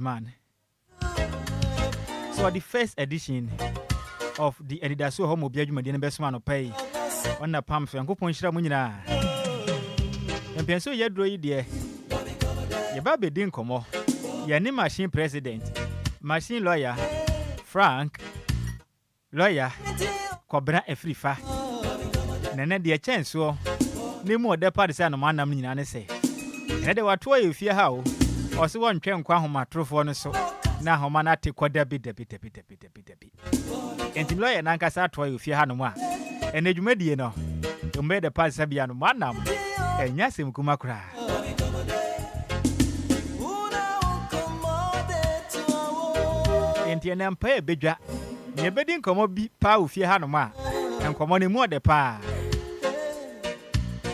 Man. So the first edition of the Edidaso Homo Biajuma Dina Bestman of Pay on the pumps and coupon Shramunina. And Penso Yadro, dear. Your baby didn't come off. Your name machine president, machine lawyer, Frank, lawyer, Cobra Afrifa. Nana dear chance so no more the party and man naming say. And they were 2 if you how. Or one train Quahoma true for so now Homanati quadabit debi. And the lawyer Nankasa toy if you had no more. And you made you know, you made a pass Sabian Manam and Yasim Kumakra. And the Empire Bidja, your bedding come up be pow if you had no more, and come on more the pa.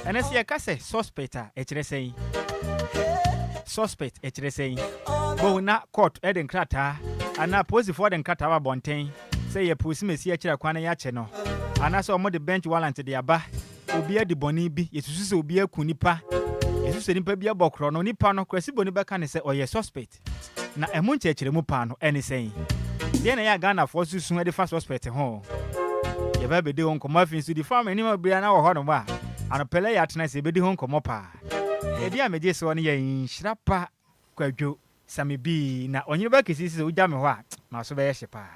And I see a casse suspect, HSA. Suspect HSA. Go na court Eden Crata, and now pose for the Catava Bontain. Say a pussy Messia Kwana Yacheno. And I saw more the bench warrant to the Abba. Obia de Bonibi, it is so be a Kunipa. It is a Nipa Bocron, no Nipano, Cressy Boniba can say, or your suspect. Na a munche Mupano, any saying. Then I Ghana force you soon at the first suspect at home. Your baby do on come off into the farm and you will be an hour honor. And a Pele at night, a baby home come up. A dear Major one year in Nhyiraba kwadwo Sammy B. Na on your back is this Ujamwa, Masobe Shepa.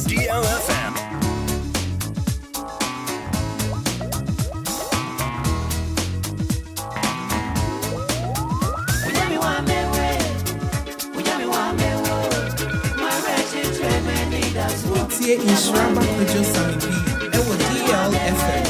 DLFM. Nhyiraba kwadwo Sammy B. DLFM.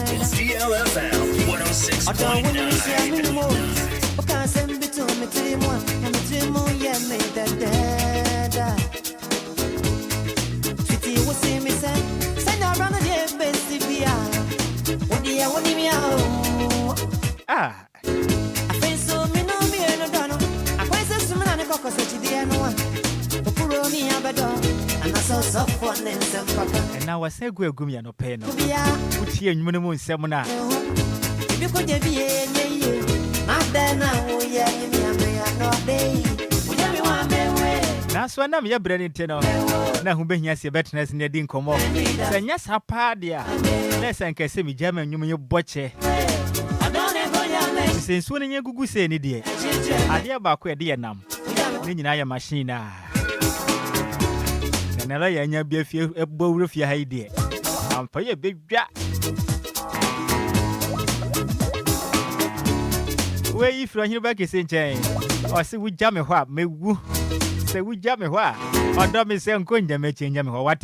It's DLFM 106.9. Ah. And now I say, go gummy no pen. Put here in minimum seminar. You could be Now, so I'm your brain tenor. Now, who been yes, your betterness in the didn't come off. Then, yes, how pardia. Less than can say me, German, you mean your butcher. Since when you go say any day, I dear back where dear nam. Meaning I am machine. And I am be a bowl of your idea. I'm for your big jack. Where if you're back is in chain, or see we jam a what, may woo. Say we jam a what, or don't me say I'm going to make change or what.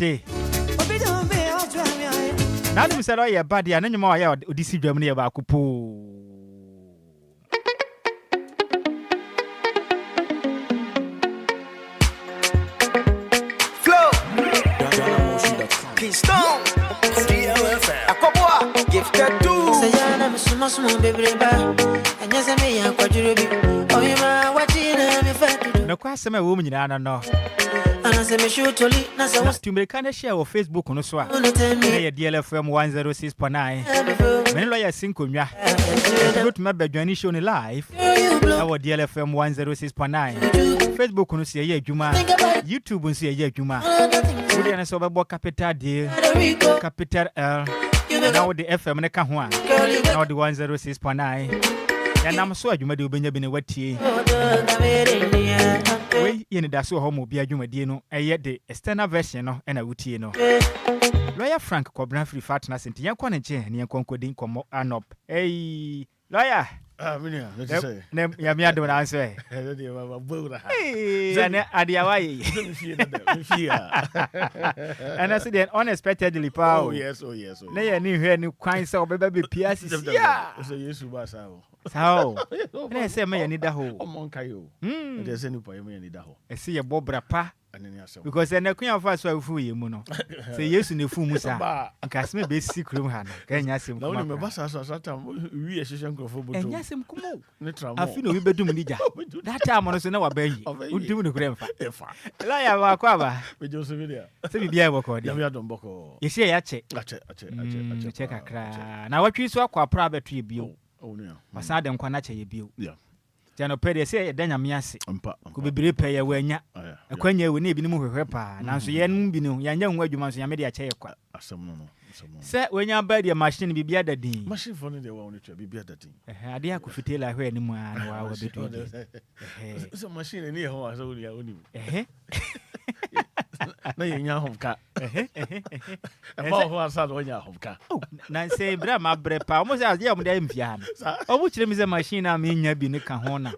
Now you said, oh, yeah, buddy, and any more out, this is Germany about Kupu. Keystone, DLFM. Akobwa, gifted too. Sayana, Masumo, baby, and yes, I may have quadruple. Oh, you are watching me fat. No question, a woman, I don't know. And I say, me shoot to lead, Nasa to make a share of Facebook on the swap. DLFM 106.9. Many lawyers sing Kunya. Good member joining show live. Our DLFM 106.9. Facebook on say Juma. YouTube on say Juma. We are so about capital D, capital L. Now the FM and the Kahua. Now the 106.9. And I'm sure you may do Benjamin Wetty. We in the Dasso Homo Biajuma Dino, and yet the external version and a Wutino. lawyer Frank kwadwo Afrifa atena senti yen kwa ne che ne yen konkodi komo anop hey lawyer Minia, let's say. nem ya mi ado na answer hey adia waye and I said then unexpectedly power oh yes na ye ni hwe ni kwan se obeba be pia sisi ya so yesu ba sao sao na se me ni da ho omonka yo dey say ni po me ni da ho e se ye bobra pa anani asem because na kunya fa so afu ye mu no se yesu ne fu mu sa nka me be sikrum ha no ka nya sem kuma na me ba sa tam wi e hihye nkrofo boto nya sem kuma ne tramo afi no wi bedum ni ja that time no so na wa ba yi udum ni kure mfa la ya wa kwa ba be joso video se bi bia boko de ya me adon boko ye se ya che ache kakra na watwi so akwa pra beto ye bio oh no masa de nkwa na che ye bio yeah jano pede se ye danya miase ampa ko bibire pe ye wanya akwanya we na ebi ni mu hwehwe pa nanso ye num bi no yanya hu adwuma so ya me de ache ye kwa asem no se wenya ba de machine bibia dadin machine for no de wa oni twa bibia dadin ade akufitela hwe ni mu an wa wa beto so machine ni ho aso oni na yenya homka ma ho asa do nya homka na se bra ma bre pa mo se ya mo de mfia no o bu kire mi se machine na me nya bi ni ka ho na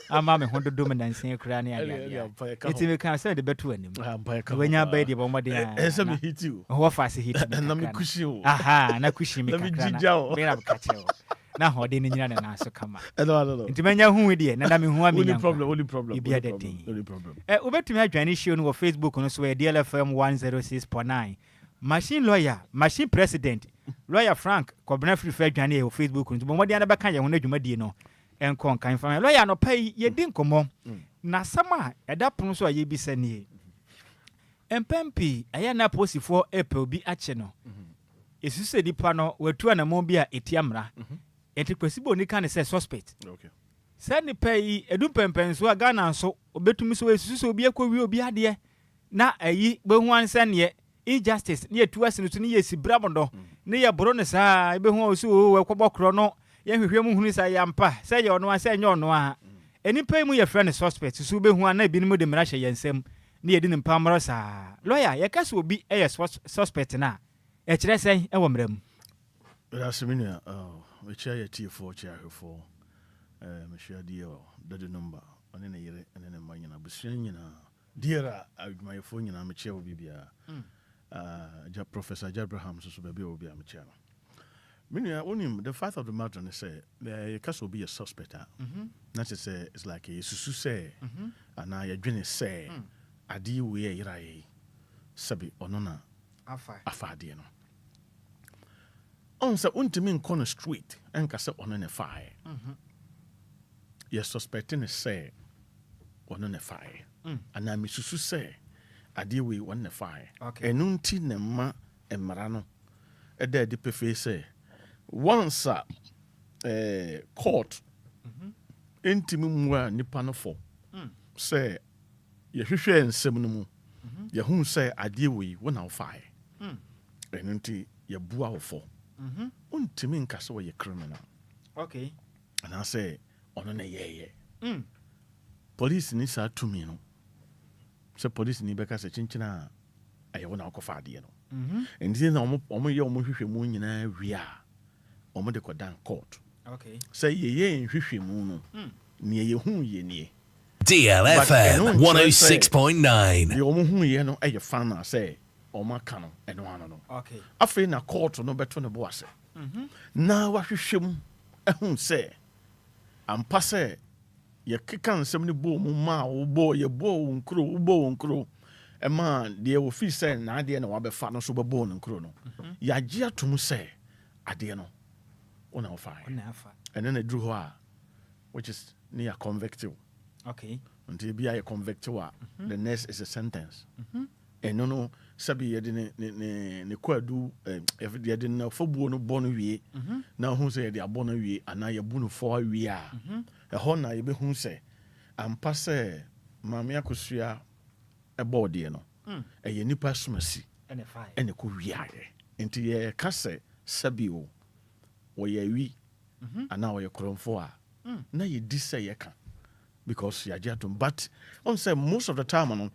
ama me ho dodo me dan sen kura ne ade iti me kan se de beto anim wenya ba de bo mo de e se me hit you ho fa se hit na me kushi o aha na kushi me kakra na me jija o me na ka che na ho de ni nyina na so kama no enti menya hu de na me hu ami only problem ibia de din ubetumi adwane show no Facebook no so DLFM 106.9 machine lawyer machine president lawyer Frank kwadwo Afrifa adwane e Facebook no bo modi anaba kan ye ho na dwumadie no enkon kan fa lawyer no pai ye din komo na sama eda pono so aye bi sanie empempi aya na posifo epel bi ache no esuse dipa no watu anamo bi a etiamra enti kwesibo ni kan se suspect okay sani pai edumpempenso a Ghana so obetumi so esusu obi akɔwi obi ade na ayi behu ansa ne injustice ne etu ase no to ne yesi bramodo ne ye boro ne saa behu osu o kwobokro no ye hwehwe mu hunu sa yampa se ye ono ase nye ono a eni pai mu ye friend suspect so behu an na bi ne mu de mra hye yensem ne ye di ne mpamro saa lawyer ye kase obi suspect na e kire sen e wo mram rasimina we chia ye T4 chia hwefo Monsieur Dio, the number, and then a year and then a man, dear, my phone, and I'm a chair will be Professor Jabraham, so baby will be a chair. Meaning, only the fact of the matter is say, the case will be a suspect. Not to say, it's like a susu say, and I a genius say, I deal with a rai, sabi or nona, afadiano. On the untimin corner street, and cassette on a fire. Yes, suspecting say on a fire. And I miss to say, I deal with one fire. Okay. And unti nema and marano. A dead deep face say, once court intimum nipano for say, ye fisher and seminum. Ye whom say, I deal with one out fire. And unti ye bua for. Untimin castle ye criminal. Okay. And I say, on a ye. Police ni sa to me no. So police ni beka se chinchina aye wona akofa ade no. And then omo ye omo hwehwe mu nyina wi a omo de kodan court. Okay. Say ye hwehwe mu no. Ne ye hu ye nie. DLFM 106.9. The omo hu ye no aye fan na say omo aka no eno ano no. Okay. Afi na court no beto ne bo ase. Na wa hwehwe mu ehun say ampa say ye keka nsem ne bo mu ma wo bo ye bo nkro e ma de wo fi say na ade na wa be fa no so be bo nkro no ya gia tum say ade no ona wo fa and then drew ho which is near convicted. Okay. Until be a convicted the next is a sentence. And no sabi ye de ne kwadu if ye de na fobuo no bo no wie na hu say ye de abo no wie ana ye bu no fo wie a e ho na ye be hu say ampa say maame akosua e board ye no e ye nipa somasi ene ko wie aye enti ye ka say sabi o wo ye wi ana wo ye kromfo a na ye di say ye ka because ya jatum but on say most of the time no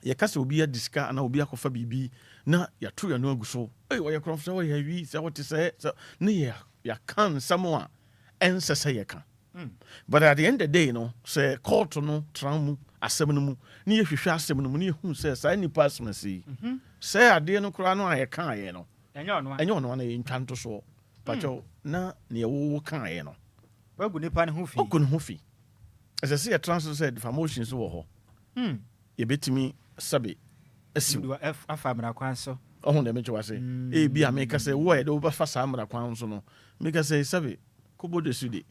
yɛkasa obi adiska ana obi akɔfa biribi na yɛto yɛ no agu so wɔyɛ korɔmfo sɛ wɔyɛ awi sɛ wɔte sɛ ne yɛka nsɛm a ɛnsɛ sɛ yɛka but at the end of the day no sɛ court no tra mu asɛm no mu ne yɛhwehwɛ asɛm no mu ne yɛhu sɛ saa nnipa asɛm asi sɛ adeɛ no koraa no a yɛkaeɛ no ɛnyɛ ɔno ana yɛntwa nto soɔ pakyɛw na ne yɛwowo kaeɛ no wagu nipa ne ho fi ɔgu ne ho fi ɛsɛ sɛ yɛtra so sɛ defamation so wɔ hɔ yɛbɛtumi sɛbe asiw afa mmara kwan so ɔho dɛ mekyɛ wase ebi a meka sɛ wo a yɛde wobɛfa saa mmara kwan so no meka sɛ sɛbe kɔbɔ de su de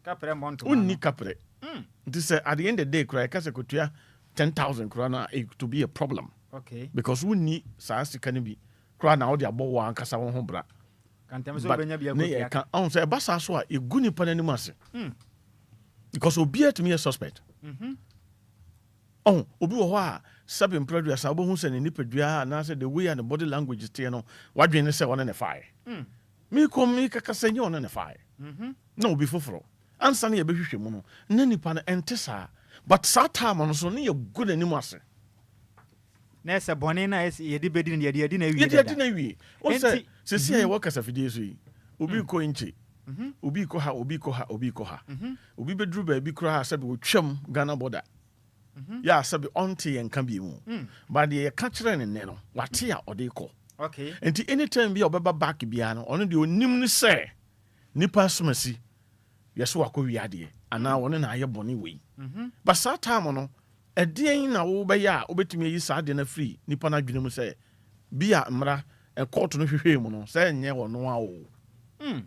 kapre monto wonni kapre nti sɛ at the end of the day koraa yɛka sɛ kɔtua 10,000 koraa no to be a problem because wonni saa sika no bi koraa na wode abɔ wɔ ankasa wo ho bra ne yɛka ɔho sɛ ɛba saa so a ɛgu nipa no anim ase because obiaa tumi yɛ suspect obi wɔ hɔ a sɛbe mprɛdua saa wobɛhu sɛ ne nipadua anaasɛ the way a ne body language teɛ no wadwene ne sɛ ɔne ne fae mekaka sɛ nyɛ ɔne ne fae na obi foforɔ ansa ne yɛbɛhwehwɛ mu no na nipa no ɛnte saa but saa time no so ne yɛgu n'anim ase na ɛsɛ bɔne na yɛde bɛdi no yɛde na awie wo sɛ sɛsi a yɛwɔ kasafidie so yi obi kɔ nkye obi kɔ ha obi obi bɛduru baabi koraa sɛbe wɔtwam Ghana border yɛ a sɛbe ɔnte yɛnka bi mu but deɛ yɛka kyerɛ ne nnɛ no wate a ɔde kɔ nti anytime bi a ɔbɛba back biara no ɔno deɛ ɔnim no sɛ nipa asomasi yɛso wakɔ wiadeɛ anaa wɔne na ayɛ bɔne wei but saa time no ɛdeɛn na wobɛyɛ a wobɛtumi ayi saa deɛ no afiri nipa no adwene mu sɛ bi a mmara ɛkɔɔto no hwehwɛe mu no sɛ ɛnyɛ wɔ no a wo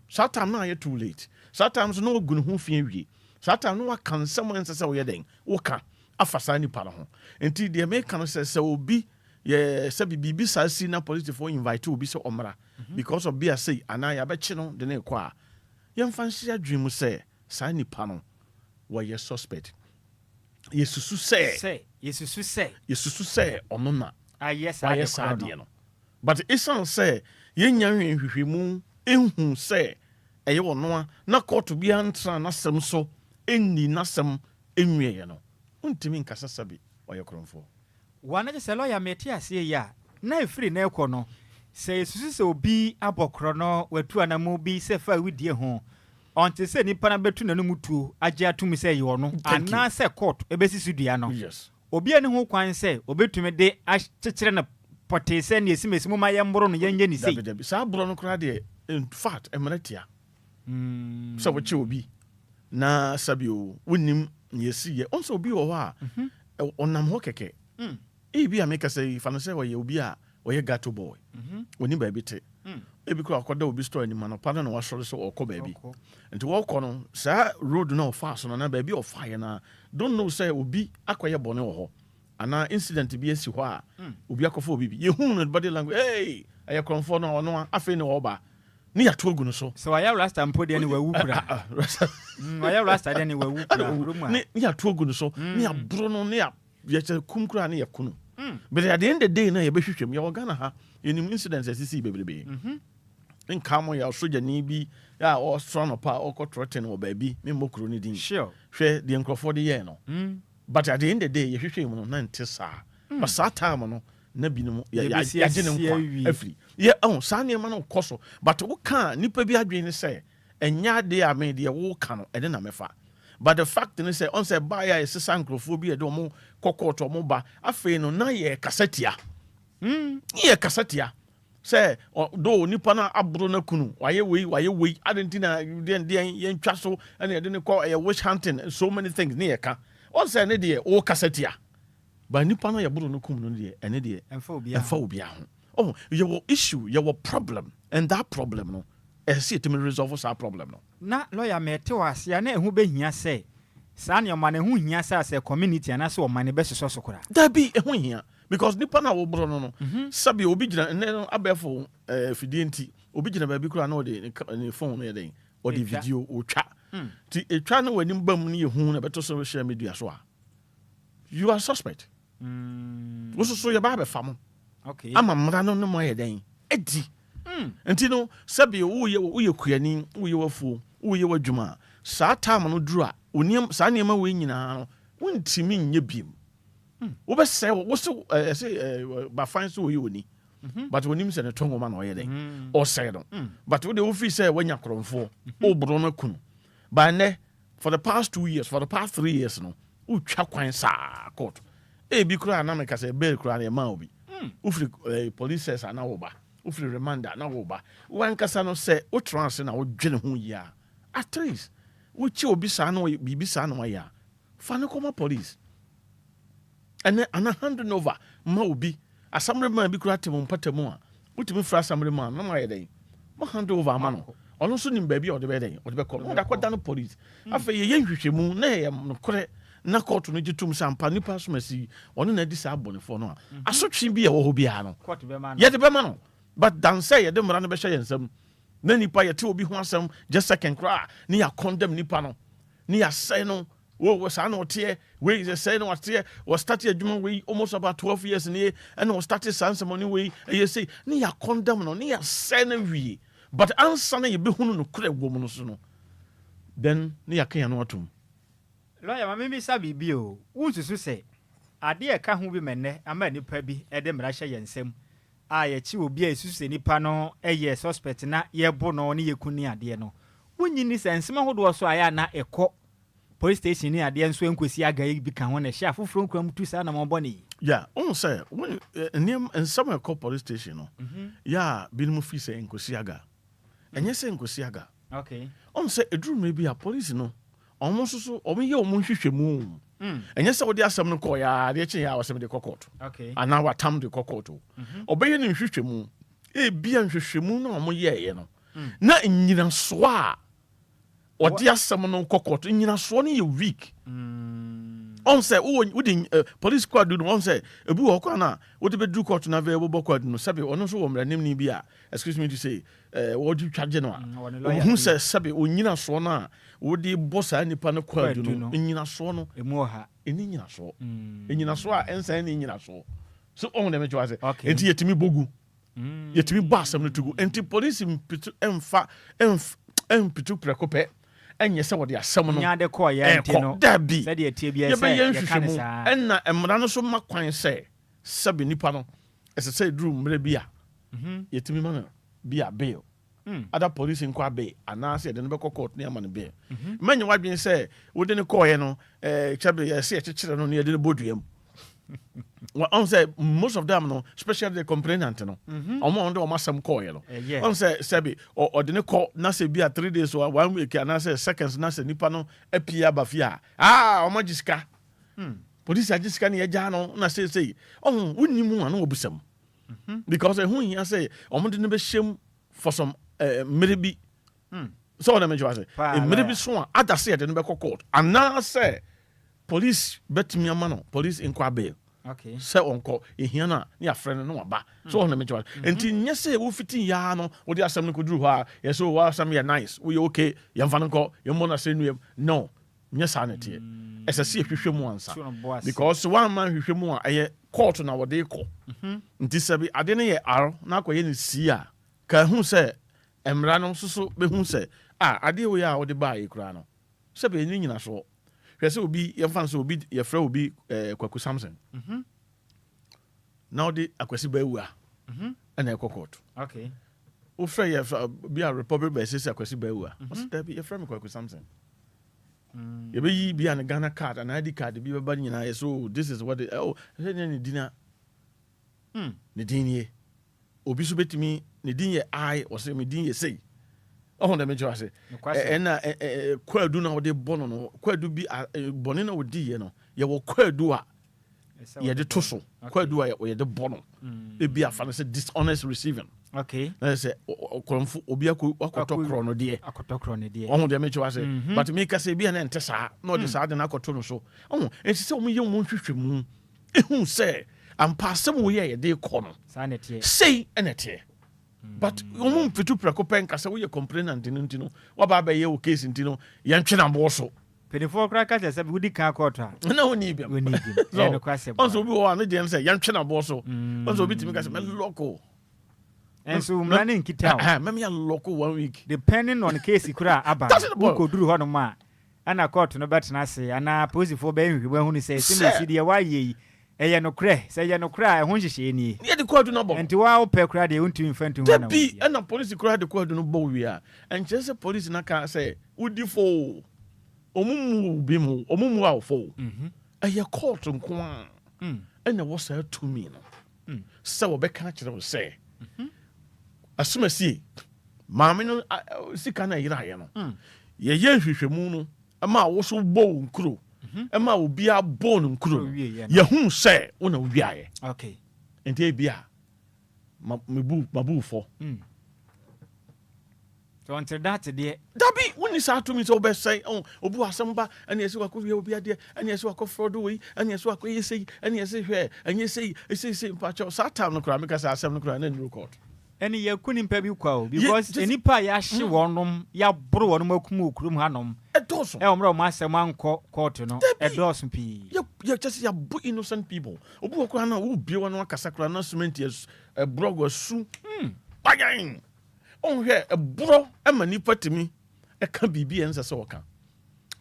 saa time no ayɛ too late saa time so na wagu ne ho fi awie saa time no waka nsɛm ɛnsɛ sɛ woyɛ dɛn woka afa saa nipa no ho nti deɛ meka no sɛ obi sɛ biribi saa si na politifoɔ invite obi sɛ ɔmmra because of bi a sei anaa yɛabɛkye no de ne kɔ a yɛmfa nhyɛ adwene mu sɛ saa nipa no wɔyɛ suspect yɛsusu sɛ ɔno na wayɛ saa deɛ no but ɛsiane sɛ yɛnya nhwehwɛmu ɛhu sɛ ɛyɛ ɔno a na kɔɔto biara ntra n'asɛm so ɛnni n'asɛm ɛnwieɛ no wontumi nkasa sɛbe ɔyɛ korɔmfoɔ wana gye sɛ lɔya mete aseɛ yi a na ɛfiri na ɛkɔ no sɛ yɛsusu sɛ obi abɔ korɔ no watu anamu bi sɛ fa widie ho ɔnte sɛ nipa na bɛtu n'anom tuo agye atom sɛ yɛ ɔno anaa sɛ court ɛbɛsi so dua no obi ani ho kwan sɛ obɛtumi de akyekyere no pɔtee sɛ ne ɛsimɛsi mu ma yɛmboro no yɛnyɛ ne sei saa borɔ no koraa deɛ in fact ɛmmara tia sɛ wɔkyɛ obi na sabio wonim yɛsiyɛ ɔnsɛ obi wɔ hɔ a ɔnam hɔ kɛkɛ ebi a meka sɛ fa no sɛ ɔyɛ obi a ɔyɛ gato boy ɔni baabi te ebi kora ɔkɔda obi store anim no pada na wasɔre sɛ ɔkɔ baabi nti wɔkɔ no saa road na ɔfa so no na baabi ɔfaeɛ no don't know sɛ obi akɔyɛ bɔne wɔ hɔ anaa incident bi asi hɔ a obi akɔfa obi bi yɛhu no body language ɛyɛ korɔmfoɔ no ɔno a afei ne wɔba ne yɛato agu no so sɛ wɔyɛ rasta mpo deɛ ne wawu kura wɔyɛ rasta deɛ ne wawu kura ne yɛato agu no so ne yɛaboro no ne yɛkyɛ kum kura ne yɛko no but at the end of the day na yɛbɛhwehwɛm yɛwɔ Ghana ha yɛnim incidents asisi bebrebe nka mo yɛ sogyani bi a ɔsoro no pa ɔkɔtrɔten wɔ baabi memmɔ kuro no din hwɛ deɛ nkurɔfoɔ de yɛɛ no but at the end of the day yɛhwehwɛ mu no na nte saa but saa time no na binom yɛagye ne nkwa afiri saa nneɛma no kɔ so but woka nnipa bi adwene ne sɛ ɛnyɛ adeɛ a me deɛ woka no ɛde na mɛfa but the fact is say on say buy a sesa nkrofo bi e do mo kokoto mo ba afei no na ye kasatia ye kasatia say do nipa na abro na kunu waye wei adentina den ye ntwa so na ye de ne call witch hunting so many things ne ye ka on say ne de o kasatia ba nipa na ye bro no kum no de ene de emfa obi ho your issue your problem and that problem no see it me resolve our problem no na lawyer mete wase na ehu behia se saa ne ma na ehu hia se community ana se o ma ne besoso sokora da bi ehu hia because nipa na wo bro no sabi obi gina ne abefo fidie nti obi gina ba bi kura na o de ne phone no yeden o de video o twa ti etwa na wani mbam ne ehu na beto social media so a you are suspect wo so ye ba be fam okay ama mra no no mo yeden edi nti no sabi woyɛ kuani woyɛ wafuo woyɛ wadwuma saa time no duru a onim saa nneɛma we nyinaa no wontimi nyɛ biem wo be say wo so say ba fan so you oni but when him say no tongo man oyɛ den or say no but we dey offi say wanya kromfo o bro no kunu ba ne for the past 2 years for the past 3 years no u twa kwan sa court e bi kura na me ka say bail kura na ma obi ufri police says na wo ba ufri reminder na wo ba wan kasa no say o trans na wo dwene ho ya at least wo chi obi sa na bibi sa na ya fa no come police and hand over ma obi assembly man bi kura temu mpatamu a utimi fra assembly man na ma yeden ma hand over ma no ono so nim ba bi o de be den o de be come da kwada no police afa ye nhwehwemu na ye no kore na court no gitum sampa nipa so masi ono na di sa abonefo no a asotwe bi e wo ho bia no court be man ye de be ma no but dan say ye de mra no be hye yensam na nipa ye te obi ho asem just second cry ni ya condemn nipa no ni ya say no wo sa na otie we is say no otie was start adwuma we almost about 12 years ni and was started sans money we you say ni ya condemn no ni ya say na wie but answer na ye be hunu no kura wo mu no so no then ni ya kan no atum lawyer ma me sabi bi o wunsusu say ade e ka ho bi menne ama nipa bi e de mra hye yensam a ye chi obi a isusu se nipa no ye suspect na ye bo no ne ye kuni ade no wunyini sensema hodo so aya na ekọ police station ni ade nso enkosi aga bi kan ho na hye afoforo nkram tu sa na mo boni yeah on say when in some police station no yeah binum fi say enkosi aga enye say enkosi aga okay on say edru maybe a police no almost so omo ye omo hwehwemu enye say wo de asem no ko ya de che ya wasem de kokot okay ana watam de kokot obeye ne hwehwemu e bia hwehwemu na omo ye no na nyina so a odi asem no kokot nyina so no ye weak on say wo din police squad do on say ebi wo kwa na wo de be do court na ve wo bokwa no sabe ono so wo mranim ni bia excuse me to say wo di twaje no who say sabe onyina so na wo di boss anipa no kwadu no nyina so no emu ha eni nyina so enyina so a ensan ni nyina so on dem twa say enti yetimi bogu yetimi basam no tugu enti police mpitu empitu prekope enye se wo de asem no nya de ko ya enti no se de tie bia se ye kan sa enna emra no so makwan se sabe nipa no ese se dru mre bia yetimi ma no bia bail other police nkwa bail anase de no be court ne amane bail manye wadwen se wo de ne ko ye no chabe ye se chechire no ne de boduam well, on say most of them no, especially the complainant no. On do some call you know. On say sabi or the call na say be 3 days or 1 week and na say seconds na say nipa no epia bafia. Ah, o magiska. Police agiska na eja no na say on wunimu anu obusam. Because who here say o de no be shame for some maybe. So na me say maybe so other say de no be court. And now say police bet me amano police inquire bail okay say onko ehia na ya friend no aba so on me twa enti nye say wo fiti ya no wo de asem no koduru ha ye so wa asem ya nice we okay ye mfa no ye mo na say no nye sanity esese hwehwemu ansa because one man hwehwemu a ye court na wo de ko enti sabi ade ne ye aro na akoye ne si a ka hu say emra no so be hu say ade wo ya wo de ba yi kura no sabi ni nyina so hwese obi ye fan so obi ye fra obi kwaku Samson now the akwasi baewua and e court okay o fra ye be a republic by say akwasi baewua o say be ye fra me kwaku Samson ye be yi bi an Ghana card and ID card bi ba nyina so this is what ni dina ni dinye obi so betimi ni dinye I o say me dinye say on the major say na kwadu na wo de bono no kwadu bi boni na wo di ye no ye wo kwadu a ye de toso kwadu a ye de bono e bi afa say dishonest receiving okay na say konfu obi akotokro no de on the major say but me ka say bi na ente sa na de sa de na akoto no so enti say o mo ye mo hwehwemu ehun say ampa sem wo ye de ko no say enete but you fitu prekopen kasa we complainant ntino wa ba ye o case ntino ye ntwe na bo so penifo kra ka se we di kan court na oni bia we need him no kwase on so bi wo na dem say ye ntwe na bo so on so bi timi ka se me local and so mrani nkita me me local 1 week depending on case kura aba ko duru ho no ma ana court no betena se ana police fo be nhwe hu ni say simesi de wa ye ɛyɛ no korɛ sɛ ɛyɛ no korɛ a ɛho nhyehyɛ ni yɛ de kwadu no bɔ nti wa wopɛ korɛ deɛ wontumi mfa ntum da bi ɛna police kora de kwadu no bɔ wie a ɛnkyerɛ sɛ police na ka sɛ wodi fo ɔmumu bi mu ɔmumu a fo ɛyɛ court nko a ɛna wɔ saa tumi no sɛ wɔbɛka kyerɛ wo sɛ asomasie maame no sika no ɛyeraeɛ no yɛyɛ nhwehwɛmu no ɛma wo so bɔ wo nkuro ɛma obi abɔ no nkuro no yɛhu sɛ wo na wowiaeɛ okay nti ebia mabufo so until that deɛ dabi woni saa tumi sɛ wobɛsɛe obu asɛm ba ɛne ɛsɛ wakɔwie obi adeɛ ɛne ɛsɛ wakɔfrɔdo wei ɛne ɛsɛ wakɔyɛ sɛyi ɛne ɛsɛ hwɛ ɛnyɛ sɛyi ɛsɛsɛ mpakyɛw saa time no koraa meka sɛ asɛm no koraa na nnuro court ɛne yɛku nimpa bi kwa o because nipa yɛahye wɔnom yɛaboro wɔnom akum wɔ kurom hanom ɛdɔɔso ɛwɔ mmerɛ ɔmo asɛm ankɔ court no ɛdɔɔso pii yɛkyɛ sɛ yɛabo innocent people obi wɔ koraa na wobie wɔ no akasa koraa na cement ɛborɔ asu bayan ɔnhwɛ ɛborɔ ɛma nipa tumi ɛka biribi ɛnsɛ sɛ wɔka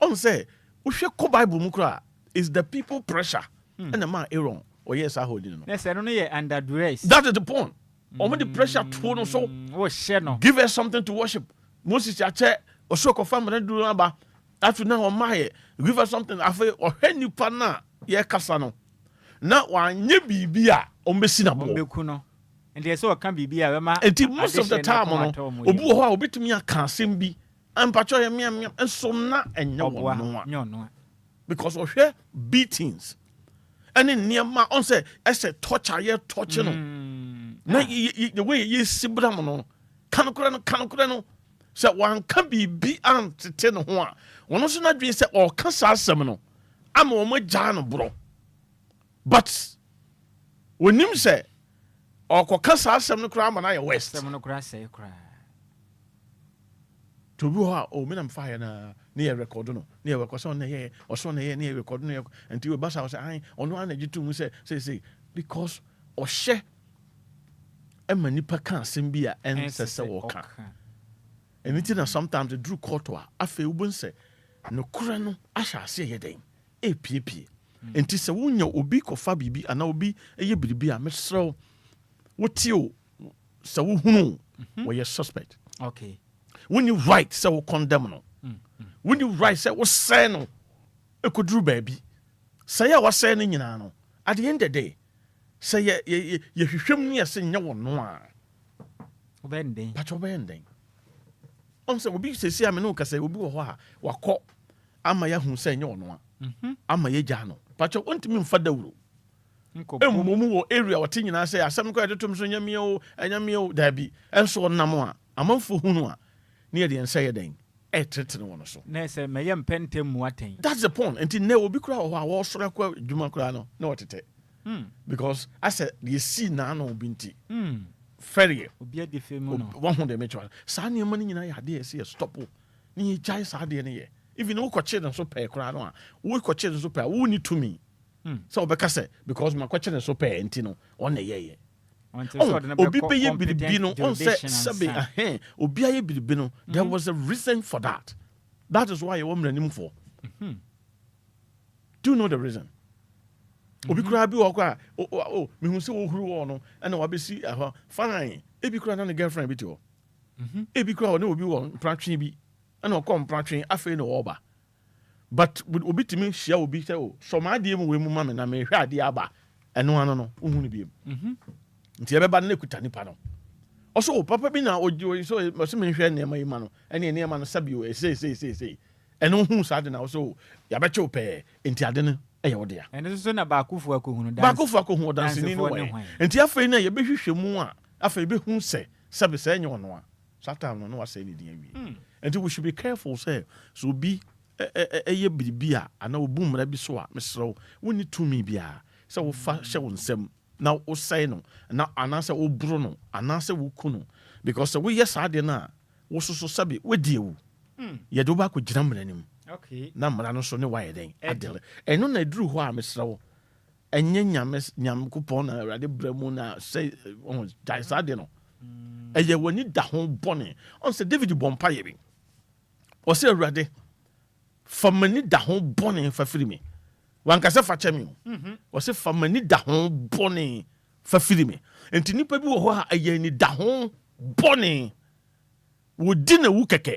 ɔn sɛ wohwɛ kɔ bible mu koraa is the people pressure ɛna ma Aaron ɔyɛ saa holding no na sɛ no yɛ under duress that is the point ɔmo de pressure to no so wɔhyɛ no give us something to worship Moses akyɛ ɔsɛ ɔkɔfa mmara duro aba afi na ɔmayɛ give us something afei ɔhwɛ nipa na yɛkasa no na wanyɛ biribi a ɔmbɛsi na bɔ ɔmbɛku no nti ɛsɛ ɔka biribi a bɛma enti most of the time no obi wɔ hɔ a obɛtumi aka asɛm bi mpakyɛ yɛ miamia nso na ɛnyɛ wɔ no a because ɔhwɛ beatings ɛne nneɛma ɔn sɛ ɛsɛ torture yɛ torture no na the way yɛsi bram no kanokora no sɛ wanka biribi antete ne ho a ɔno nso no adwene sɛ ɔka saa asɛm no ama ɔma gyaa no borɔ but wɔnim sɛ ɔkɔka saa asɛm no koraa ama no ayɛ west asɛm no koraa sɛe koraa to bi hɔ a ɔmenam faeɛ no ne yɛ record no ne yɛ record sɛ ɔno yɛ ɔsɔ no yɛ ne yɛ record no yɛ nti wɔba sa sɛ ai ɔno ana gye to mu sɛ because ɔhyɛ ɛma nipa ka asɛm bi a ɛnsɛ sɛ wɔka ɛno nti na sometimes ɛduru court a afei wobɛhu sɛ nokorɛ no ahyɛ ase yɛ dɛn ɛpiepie nti sɛ wonya obi kɔfa biribi anaa obi ɛyɛ biribi a mesrɛ wo wotio sɛ wohunu wɔyɛ suspect okay woni right sɛ wo condemn no woni right sɛ wo sɛ no ɛkɔduru baabi sɛ yɛ wasɛ no nyinaa no at the end of the day sɛ yɛhwehwɛm no yɛ sɛ nyɛ wɔ no a wobɛnden pakyɛ wobɛyɛnden ɔm sɛ obi sɛsi a me ne wo ka sɛ obi wɔ hɔ a wakɔ ama yɛahu sɛ nyɛ wɔ no a ama yɛgya no pakyɛ wontumi mfa dawuro ɛmmumu wɔ area wɔte nyinaa sɛ asɛm kɔ yɛde tom so ɛnyamea o daabi ɛnso ɔnam a amanfo hu no a ne yɛde yɛnsɛ yɛ dɛn ɛtenetene wɔ no so na sɛ mɛyɛ mpɛntɛm mu atɛn that's the point nti nnɛ obi koraa wɔ hɔ a wɔsɔre akɔ adwuma koraa no na wɔtetɛ because asɛ deɛ sii naa na obi nti fɛreɛ obi adi fɛ mu no wahu deɛ mɛkyɛ saa nneɛma no nyinaa yɛ adeɛ ɛsɛ yɛ stop ne yɛgyae saa adeɛ no yɛ even wokɔkye no so pɛɛ koraa no a wokɔkye no so pɛɛ a wonni tumi sɛ wobɛka sɛ because makɔkye no so pɛɛ nti no ɔne yɛyɛ obi bɛyɛ biribi no ɔn sɛ sɛbe obi ayɛ biribi no there was a reason for that is why yɛwɔ mmaranimfoɔ do you know the reason obi koraa bi wɔ kɔ a mehu sɛ wɔhuru wɔ no ɛna wabɛsi ɛhɔ fine ebi koraa na ne girlfriend bi te hɔ ebi koraa ɔne obi wɔ mpratwe bi ɛna ɔkɔ mpratwe afei na ɔɔba but obi tumi hyia obi sɛ sɔma adeɛ mu wɔ mu ma me na mehwɛ adeɛ aba ɛno ano no wohu no biem nti yɛbɛba no kuta nipa no ɔso papa bi na ɔgye so ɔsɛ menhwɛ nneɛma yi ma no ɛne nneɛma no sɛbio ɛsei ɛno hu saa de na ɔso yɛbɛkyɛ wo pɛɛ nti ade no ɛyɛ wo dea ɛno so na baakofo akɔhunu ɔdanseni no wɔɛ nti afei no yɛbɛhwehwɛ mu a afei bɛhu sɛ sɛbe sɛ ɛnyɛ ɔno a saa time no na wasɛe ne din awie nti we should be careful sɛ so obi ɛyɛ biribi a anaa obu mmara bi so a mesrɛ wo wonni tumi biara sɛ wofa hyɛ wo nsɛm na wosɛe no na anaasɛ woboro no anaasɛ woku no because sɛ woyɛ saa deɛ no a wososo sɛbe woadi awu yɛde wo baakɔ gyina mmara no mu na mmara no so ne wayɛ dɛn adele ɛno na ɛduru hɔ a mesrɛ wo ɛnyɛ nyankopɔn na awurade brɛ mu na sɛ gyae saa deɛ no ɛyɛ w'ani da ho bɔne ɔn sɛ David bɔ mpayɛ bi ɔsɛ awurade fa m'ani da ho bɔne fa firi me wankasa fa kyɛ me o wɔse fa mani da ho bɔne fa firi me enti nipa bi wɔ hɔ a ɛyɛ ni da ho bɔne wodi na wu kɛkɛ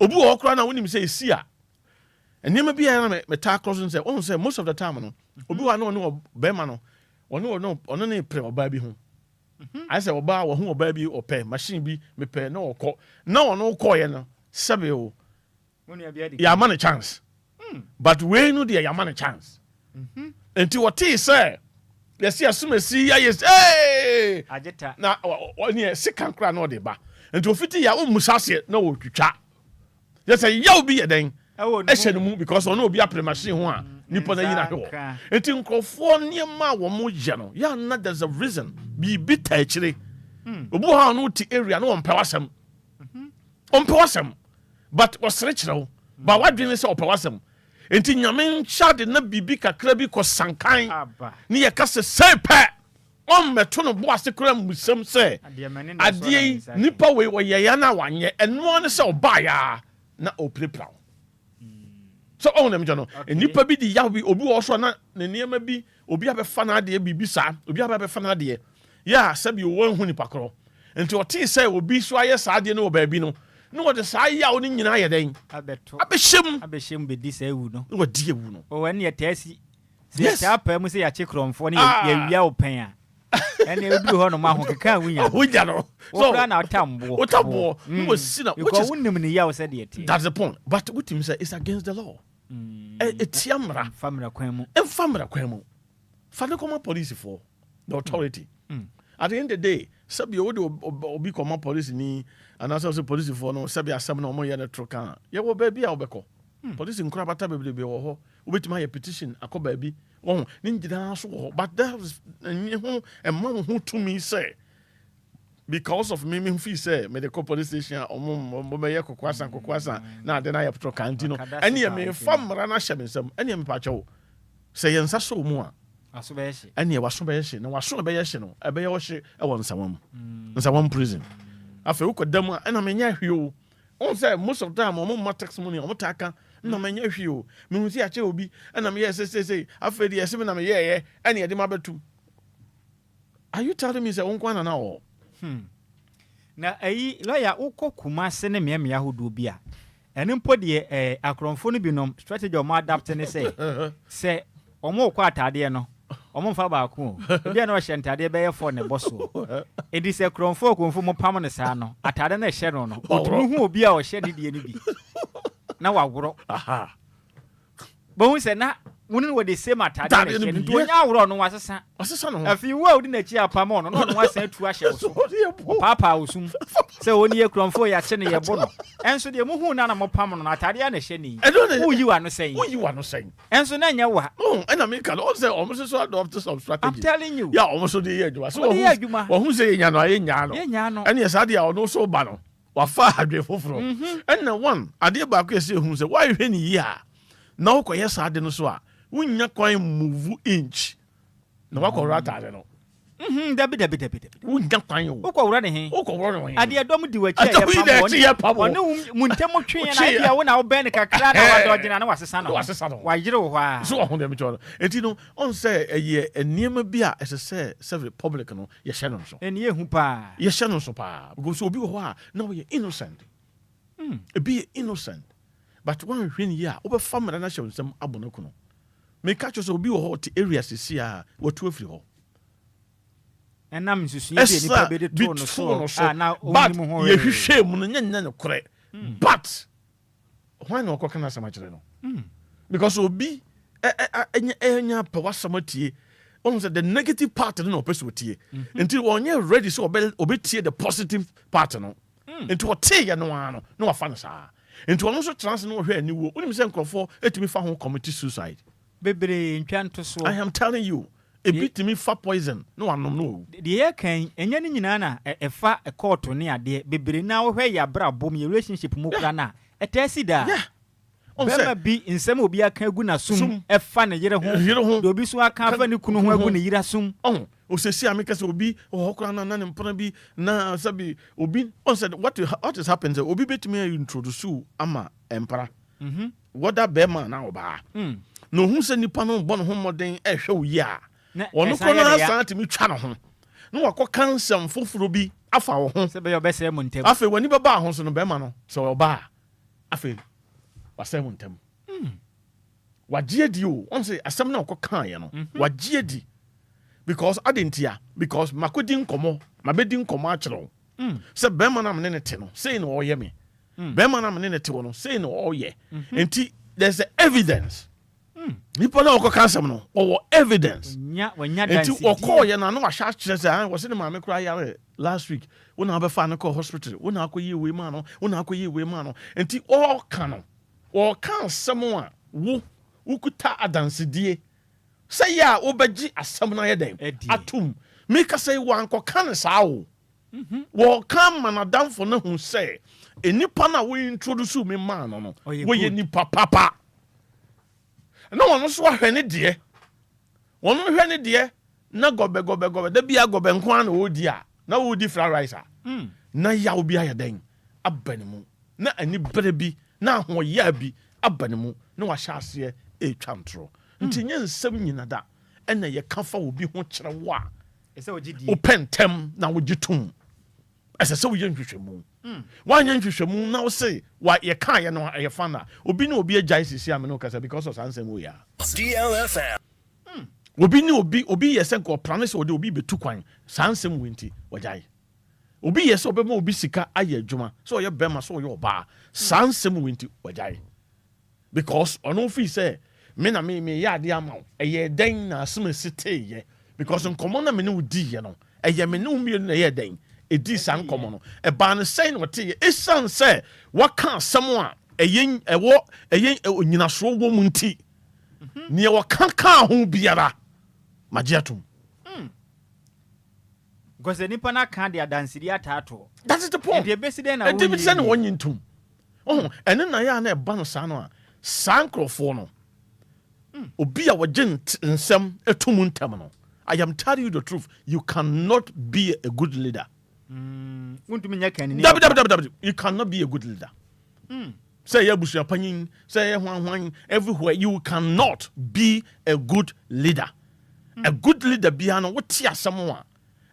obi wɔ hɔ koraa na wonim sɛ ɛsi a nneɛma bi a me taa cross sɛ ɔhu sɛ most of the time no obi wɔ no ɔne bɛrima no ɔno ne pere ɔbaa bi ho ayɛ sɛ ɔbaa wɔ ho ɔbaa bi ɔpɛ machine bi mepɛ na ɔkɔ na ɔno kɔɔyɛ no sɛbe o yɛama no chance but wei no deɛ yɛama no chance enti wɔtee sɛ yɛsi asomasi ayɛ sɛ na ɔneɛ sika nkora na ɔde ba nti ofiti yɛ ɔmmusa aseɛ na wɔtwitwa yɛ sɛ yɛwo bi yɛ dɛn ɛhyɛ no mu because ɔno obi apere machine ho a nipa na yina hwɛ enti nkurɔfoɔ nneɛma a wɔn yɛ no yɛana there's a reason biribi ta akyire obi wɔ hɔ a no te area na ɔmpɛ w'asɛm but wɔsere kyerɛ wo ba wadwene sɛ ɔpɛ w'asɛm enti nyame nhyɛ de na biribi kakra bi kɔ sankan ne yɛka sɛ sɛ pɛ ɔmmɛto no bo ase kora musɛm sɛ adeɛ yi nipa wei wɔyɛyɛ no a wanyɛ ɛnoa ne sɛ ɔbaeɛ a na ɔpirapira wo so ɔhu nam gya no nipa bi de yaw bi obi wɔ so na ne nneɛma bi obi abɛfa no adeɛ biribi saa obi abɛfa no adeɛ yɛ a sɛbi wɔnhu nipa korɔ nti ɔtee sɛ obi so ayɛ saa adeɛ no wɔ baabi no na wɔde saa yaw no nyinaa yɛ dɛn abɛhyɛm bɛdi saa ewu no na wɔdi ewu no ɔwɔ ne yɛtaasi sɛ yɛtaa paa mu sɛ yɛakye korɔmfoɔ ne yɛwia wo pɛn a ɛne ɛduru hɔ no ma ho keka wonya no wokora na wotamboɔ na wɔsi na because wonim ne yaw sɛ deɛ te that's the point but wotim sɛ it's against the law ɛtia mmara fa mmara kwan mu ɛmfa mmara kwan mu fa ne kɔma policefoɔ the authority at the end of the day sɛbi wode obi kɔma police ni anaasɛ sɛ policefoɔ no sɛbi asɛm na ɔmoyɛ no toro ka yɛwɔ baabi a wobɛkɔ police nkora bata bebrebe wɔ hɔ wobɛtumi ayɛ petition akɔ baabi wɔho ne nyinaa so wɔ hɔ but that ɛnyɛ ho ɛma wo ho tumi sɛ because of me fii sɛ mede kɔ police station a ɔmobɛyɛ kokoasa na ade no ayɛ toro ka nti no ɛneɛ memfa mmara no ahyɛ me nsɛm ɛneɛ mepakyɛ wo sɛ yɛ nsa sɛ mu a ɛneɛ waso bɛyɛ hye na waso bɛyɛ hye no ɛbɛyɛ wo hye ɛwɔ nsawam prison afei wokɔda mu a ɛna menyɛ hwee o ɔn sɛ most of the time ɔmo ma tax money ɔmo ta aka na menyɛ hwee o mehu si akyɛ obi ɛna meyɛ sɛ afei deɛ ɛsɛ me na meyɛɛyɛ ɛne yɛde ma bɛtum are you telling me sɛ wo nkwa nana wɔ na ayi lawyer wokɔ Kumase ne mmeammea ahodoɔ bi a ɛno mpo deɛ akorɔmfoɔ no binom strategy ɔmo adapt ne sɛ ɔmo kɔ atadeɛ no ɔmo mfa baako obi a na ɔhyɛ ntadeɛ bɛyɛ fɔ ne bɔ so ɛdi sɛ korɔmfoɔ konfo mo pam ne saa no atade na ɛhyɛ no no ɔtumi hu obi a ɔhyɛ ne deɛ no bi na wagorɔ bohu sɛ na wonu no wɔde same atade na ɛhyɛ no nti ɔnya aworɔ no wasesa no afei wo a wodi n'akyi apam ɔno na ɔno wasan atu ahyɛ wo so paapaa wo sum sɛ ɔni yɛ korɔmfoɔ yɛakye ne yɛbo no ɛnso deɛ mohu na mopam no atade a na ɛhyɛ ne yi woyi wa no sɛn ɛnso na ɛnyɛ wa ɛna meka no ɔsɛ ɔmo so adopt some strategy I'm telling you ya ɔmo so de yɛ adwuma so wɔhu sɛ yɛnya no ayɛnya no ɛne saa deɛ ɔno so ba no wafa adwe foforɔ ɛna one adeɛ baako yɛsɛ ɛhu sɛ woahwɛ ne yie a na wokɔyɛ saa de no so a wonya kwan move inch na wakɔwura atade no dabi wonya kwan o wokɔwura ne he adeɛ dɔm di w'akyi a ɔne mu ntɛm tweɛ na adeɛ wo na wobɛn ne kakra na wadɔgyena na wasesa no wayere wo hɔ a so ɔho dɛm kyɛ no enti no ɔn sɛ ɛyɛ nneɛma bi a ɛsɛ sɛ republic no yɛhyɛ no nso ɛne yɛhu paa yɛhyɛ no nso paa because obi wɔ hɔ a na wɔyɛ innocent ebi yɛ innocent but woanhwɛ ne yie a wobɛfa mmara no ahyɛ wo nsɛm abɔ no kono meka kyerɛ sɛ obi wɔ hɔ te area sisi a watu afiri hɔ ɛnam nsusua bi nipa bɛde to no so na but yɛhwehwɛ mu no nyɛ no korɛ but hwan na ɔkɔka no asɛm akyerɛ no because obi ɛnya pɛ wasɛm atie ɔhu sɛ the negative part no na ɔpɛ sɛ ɔtie nti ɔnyɛ ready sɛ ɔbɛtie the positive part no nti ɔteeɛ no ara no na wafa no saa nti ɔno nso trans no wɔhwɛ aniwuo wonim sɛ nkurɔfoɔ ɛtumi fa ho commit suicide bebree ntwa nto so I am telling you ebi tumi fa poison no wanom no deɛ yɛkan ɛnyɛ no nyinaa na ɛfa ɛkɔɔto ne adeɛ bebree na wohwɛ yɛ abrabɔ mu yɛ relationship mu kora na ɛtaa si daa bɛma bi nsɛm obi aka agu na sum ɛfa ne yere ho de obi so aka afa ne kunu ho agu ne yere sum osesi a meka sɛ obi ɔhɔ kora na ne mpona bi na sɛbi obi said what is happening sɛ obi bɛtumi introduce ama ɛmpara whether bɛrima na ɔbaa no hu se nipa no bɔ no ho mmɔden ɛhwɛ wo yi a ɔno kɔ ɛsan no yɛ deɛ- asan tumi twa no ho na wakɔ ka nsɛm foforɔ bi afa wo ho sɛ bɛyɛ ɔbɛsɛ mu ntɛm afei w'ani bɛba ho so no bɛrima no sɛ ɔba a afei wasɛe mu ntam wagye adi o ɔn sɛ asɛm na ɔkɔ kaeɛ no wagye adi because adentia because makɔdi nkɔmmɔ mabɛdi nkɔmmɔ akyerɛ wo sɛ bɛrima no amene ne te no sei na ɔyɛ me bɛrima no amene ne te wɔ no sei na ɔyɛ nti there's a evidence nipa na ɔkɔka asɛm no ɔwɔ evidence wanya nti dansidie ɔkɔɔyɛ no ano wahyɛ akyerɛ sɛ wɔse ne maame koraa yare last week wona wobɛfa no kɔ hospital wona akɔyɛ wei ma no wona akɔyɛ wei ma no nti ɔɔka no ɔɔka asɛm a wokuta adansedie sɛ yɛ a wobɛgye asɛm no ayɛ dɛn atom meka sɛ wankɔka ne saa o wɔɔka ma nadamfo no hu sɛ nnipa no a wointroduce me maa no no woyɛ nipa papa na wɔno so ahwɛ ne deɛ wɔno hwɛ ne deɛ na gɔbɛ da bia gɔbɛ nko a na wɔdi a na wɔdi fried rice a na yaw bi ayɛ dɛn aba ne mu na ani bere bi na ahoɔyɛ bi aba ne mu na wahyɛ aseɛ ɛtwa ntorɔ nti nyɛ nsɛm nyina da ɛna yɛka fa wo bi ho kyerɛ wo a wopɛ ntɛm na wogye tom ɛsɛ sɛ woyɛ nhwehwɛmu woanyɛ nhwehwɛmu na wo se yɛkaeɛ no ɛyɛ fa no a obi ne obi agyae sisi a me ne wokasa because of saa nsɛm wɔ yi a DLFM. obi ne obi yɛ sɛ nka ɔprane sɛ ɔde obi bɛtu kwan saa nsɛm wɔ nti wɔgyae obi yɛ sɛ ɔbɛma obi sika ayɛ adwuma sɛ ɔyɛ bɛrima sɛ ɔyɛ ɔbaa saa nsɛm wɔ nti wɔgyae because ɔno fii sɛ me na meyɛ adeɛ ama wo ɛyɛ dɛn na asɛm asi teeyɛ because nkɔmmɔ na me ne wo diiɛ no ɛyɛ me ne wo mmienu na ɛyɛ dɛn ɛdi saa nkɔmmɔ no ɛbaa no sɛn na wɔteeyɛ ɛsiane sɛ wɔka asɛm a ɛyɛ onyinasoɔ wɔ mu nti neɛ wɔka kaa ho biara magye atom because nipa na ka de adansiri ataato that is the point ɛde bɛsi dɛn na ɛde bi sɛ na wɔnye ntom ɛne na yɛ a na ɛba no saa no a saa nkurɔfoɔ no obi a wɔgye nsɛm ɛto mu ntam no I am telling you the truth you cannot be a good leader wontumi nyɛ kanini dabi you cannot be a good leader say yɛ busua panyin say yɛ hwan everywhere you cannot be a good leader a good leader bia no wote asɛm a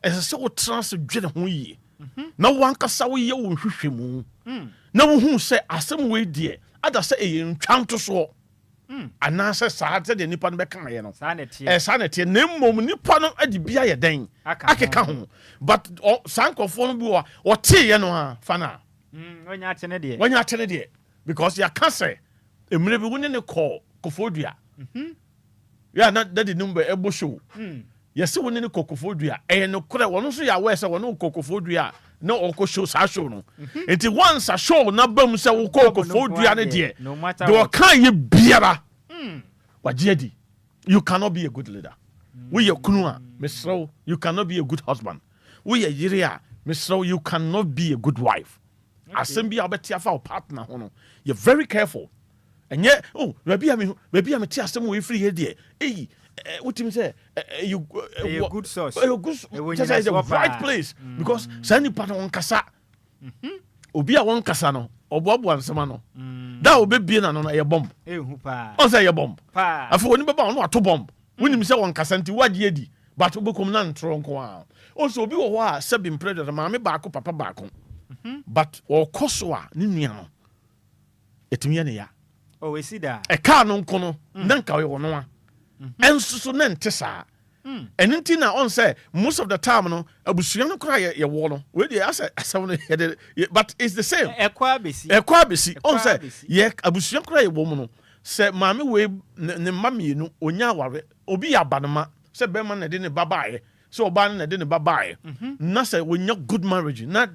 ɛsɛ sɛ wotena se dwene ho yie na wankasa woyɛ wo nhwehwɛ mu na wohu sɛ asɛm wei deɛ ada sɛ ɛyɛ ntwa ntosoɔ anaasɛ saa sɛdeɛ nipa no bɛkaeɛ no saa na ɛteɛ na mmom nipa no ade bia yɛ dɛn akeka ho but saa nkɔfoɔ no bi wɔ ɔteeɛ no a fa no a wɔnya akyene deɛ because yɛaka sɛ mmerɛ bi wo ne ne kɔɔ kɔfoɔdua yɛ na dade number ɛbɔ show yɛsɛ wo ne ne kɔ kɔfoɔdua ɛyɛ nokorɛ wɔno nso yɛ awɛ sɛ wɔne kɔ kɔfoɔdua na ɔkɔ show saa show no nti once a show na bam sɛ wokɔ kɔfoɔdua no deɛ deɛ ɔka yɛ biara wagye adi you cannot be a good leader woyɛ kunu a mesrɛ wo you cannot be a good husband woyɛ yere a mesrɛ wo you cannot be a good wife asɛm bi a wobɛte afa wo partner ho no you're very careful ɛnyɛ baabi a mete asɛm wɔ ɛfiri yɛ deɛ ɛyi wotimi sɛ a good source it's the right place because saa nipa no wɔnkasa obi a wɔnkasa no ɔboaboa nsɛm no da a wobɛbie na no ɛyɛ bɔmb ɔnsɛ ɛyɛ bɔmb afei wɔne bɛba ɔno ato bɔmb wonim sɛ wɔnkasa nti woagye adi but wobɛkɔm na ntorɔ nko a ɔsɛ obi wɔ hɔ a sɛbi mprɛdɛ maame baako papa baako but ɔkɔ so a ne nua no ɛtumi yɛ ne ya ɛkaa no nko no na nka ɔyɛ wɔ no a ɛnso so na nte saa ɛno nti na ɔn sɛ most of the time no abusua no koraa yɛwɔ no wei asɛ asɛm no yɛde but it's the same ɛkɔ abɛsi ɔn sɛ yɛ abusua koraa yɛwɔ mu no sɛ maame wei ne mma mmienu onya aware obi yɛ abanoma sɛ bɛrima na de ne ba baeɛ sɛ ɔbaa na de ne ba baeɛ na sɛ wonya good marriage na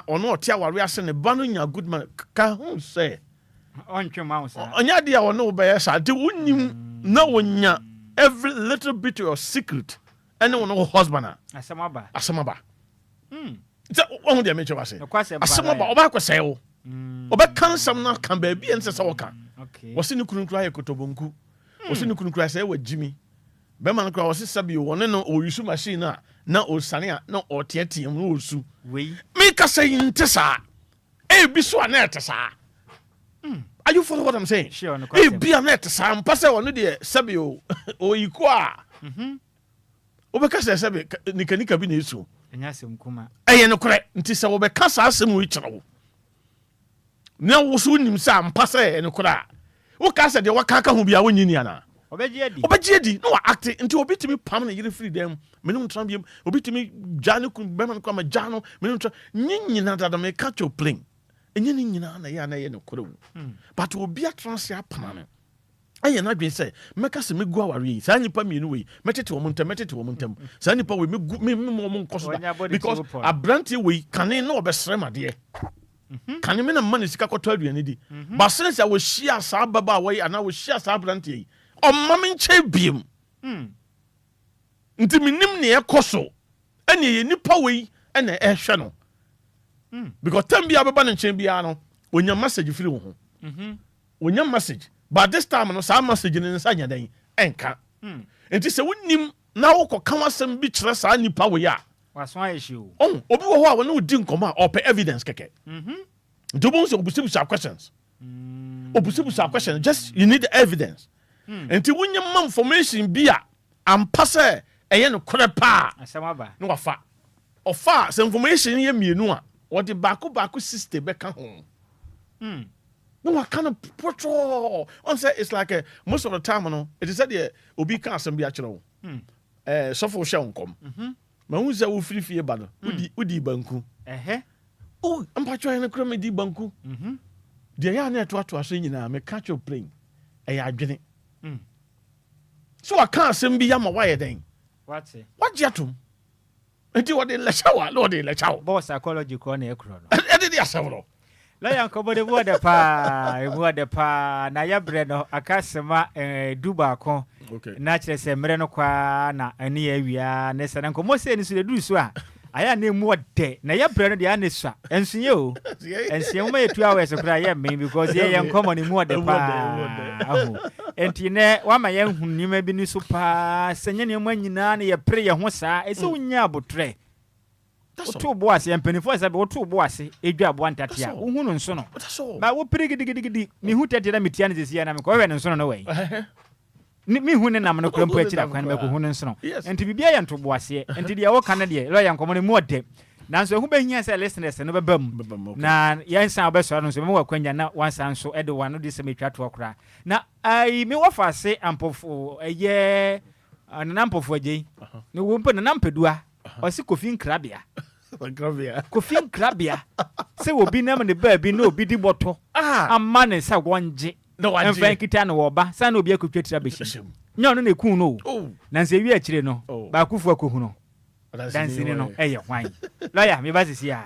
ɔno ɔte aware ase ne ba no nya good marriage ka ho sɛ ɔnyɛ adeɛ a ɔne wobɛyɛ saa nti wonim na wonya every little bit of your secret ɛne wo no wo husband a asɛm aba sɛ ɔho deɛ mekyɛ wase asɛm aba ɔbɛakɔsɛe wo ɔbɛka nsɛm no ka baabi ɛnsɛ sɛ wɔka wɔse ne kunu nkura yɛ kotobonku wɔse ne kunu nkura sɛ ɛwɔ gyimi bɛma no kora wɔse sɛbio wɔne no ɔyusu machine a na ɔsane a na ɔteateam na ɔsu meka sɛ yi nte saa ɛbi so a na ɛte saa Are you follow what I'm saying? Sure, no Hey, question. be a net, Sam, pass on the Sabio or Equa. Obekasa Sabi, Nikanika Binisu. Enya sem kuma. Aye, no correct. Ntis Obekasa Sim Wichero. Now was soon Sam, pass and Kura. Okasa de Wakaka who be a winniana. Obejedi, no acting into obey to me permanent free them. Minimum trambium, obey to me, Jano, Beman, come a Jano, minimum, Nina that I may catch your plane. And Yana no Kuru. But will be a transia permanent. I am not being said, make us me go away. Sani pa me anyway. Met it to a montem. Sani pa we me more because a brandy we can no best rema dear. Can you mean a money sika told you any? But since I was share Sababa way and I was share Sabranti. O mammy che beam. Until me nim near Cosso. Any nipa way and a air channel. Because Tambia Baban and Chambiano when your message flew. When your message. But this time, no some message in the Sanya day, Enka. And this a winning now come some beach less any power ya. What's my issue? Oh, Obu no didn't come out or pay evidence, keke. Dubons of Busibusa questions. Obusibusa questions, just you need evidence. And to win your mum formation beer and pass a yen crepa. No far. Or far, some information here me no. What the Baku sister back home. No, I kind of patrol. On say it's like most of the time, no. It is said there obi can some be actual. So for shall come. Ma who say we free fear bad. Udi banku. Oh, I'm patrolling the crummy di banku. The ya na to say nyina me catch your plane. Adwene. So I can't send be yama why then. What's it? What yatum? Until what they let shower, Lord, they let shower. Boss psychology corner chrono. And did ya several. Lion kobo de wo de pa na ya bre no akasema duba ko na kire se mre no kwa na ani awia ne se na komo se ni so de du so a aya na mu de na ya bre no de anesua ensunye o ensunye mo yetu hours kra ya me because ye komo ni mu de pa aho enti ne wa ma ye hu ni ma bi ni so pa senye ne mo nyina na ye pre ye ho saa e se unya abotre Two boys and penny for us about 2 boys, a job one tatia, who so no. But what pretty giddy, me who tatted a mitian this year and I'm going and son away. Me who and I'm no compare to when who and so. And to be and to boys here, and to the old Canadian, lawyer commonly more deep. Now, so who been here, listeners, and never bum. Now, yes, our best one, so more when you're not once and so Edo one, no disseminate to cry. Now, I may offer say ample for a year, an ample for a day. No wump and an ampedua, or sick of crabia. Kofin krabia say will be name the baby no be the bottle a man say one j no and frank tan oba say no be akutwa abeshi nyo no neku no na say wi akire no ba kufu akohu no dancing no eh ye hwan lawyer me ba sisi a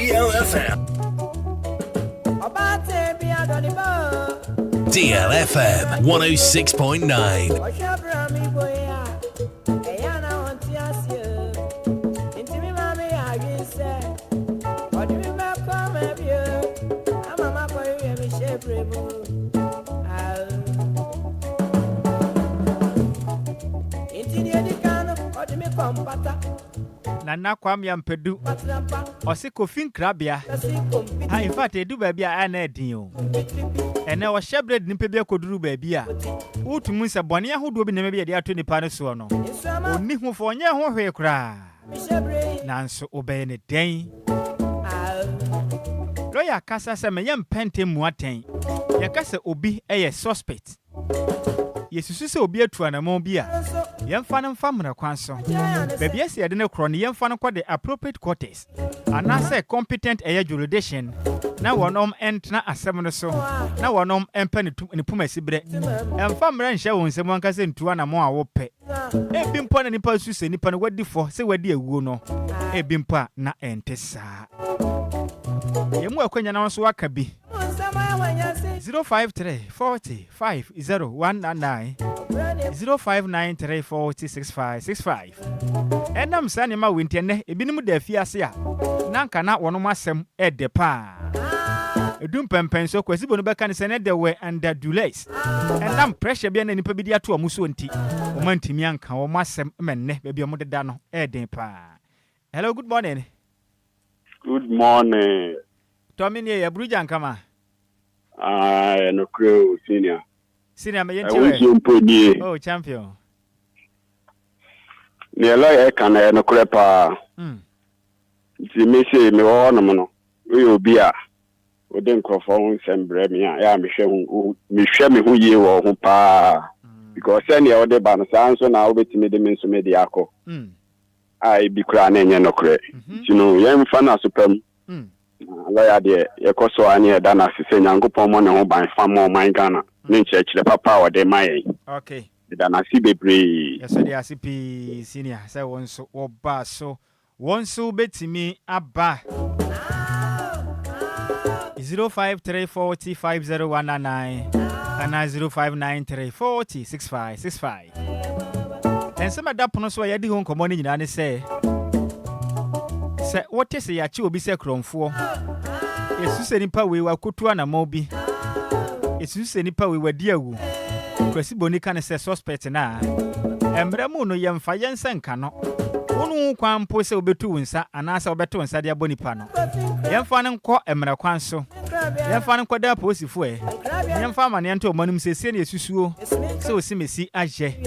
DLFM. DLFM 106.9. Nana kwam ya mpedu osiko fin krabia ha in fact edu ba bia ana edin o ene wo shebred nimpe bia koduru ba bia utumu se bone ahodo bi na bia de ato nipa ne so no oni hu fo onye ho hwe kra nanso obey ne den lo ya kasa se me yem pente mu aten ya kasa obi eye suspect yesusu se obi atu anamo bia yemfa no mfa mra kwan so baby esi ade ne kro ne yemfa no kwa the appropriate quarters anase competent jurisdiction na wonom entna asem no so na wonom empa ne pumasi bre emfa mra nhye won nsem anka se ntu anamo a wo pe ebi mpo na nipa su se nipa no wadi fo se wadi awuo no ebi mpo na entesa yemu akwanya na so aka bi 053-40-50-199 059-340-6565 Enam sani ma wintene ebinim da fiase a nanka na wonom asem edepa edum pempen so kwasi bonu beka ne sene de we under delays enam pressure bia na nipa bi dia to amuso nti o mantimi anka wo masem menne be bia mo deda no edenpa. Hello, good morning. Good morning. Tommy ne ya bruja nkama. No crew senior. Senior me yenti. Oh, champion. Ne lawyer kan no crepa. Ti me say me wo no no. We obi a ode nkrofo ho sembre me a ya me hwe me hu ye wo ho pa. Because senior ode ba no sanso na obetimi de me nso me de akọ. I be kra na enye no kre. You know, yem fa na supem. Lawyer de yekoso ani eda na sise nyankopon mo ne ho ban fa mo man Ghana ne nchechire papa o de mai. Okay. Eda na si bebre. Yes, they are CP senior. Say wonso oba so wonso betimi aba 053405019 and 05934065565. And some adapono so yadi hon komoni nyina ne say what is ya chi obi se kromfo yesu se nipa we wa kotu anamo bi yesu se nipa we wadi awu kwasi boni kan se suspect na emremu no yemfa yense nka no wonu kwan po se obetu wonsa anasa obetu wonsa de aboni pa no yemfa ne nko emra kwan so yemfa ne nkoda posifo yemfa mane nto omanum sese na yesusuo se osimesi aje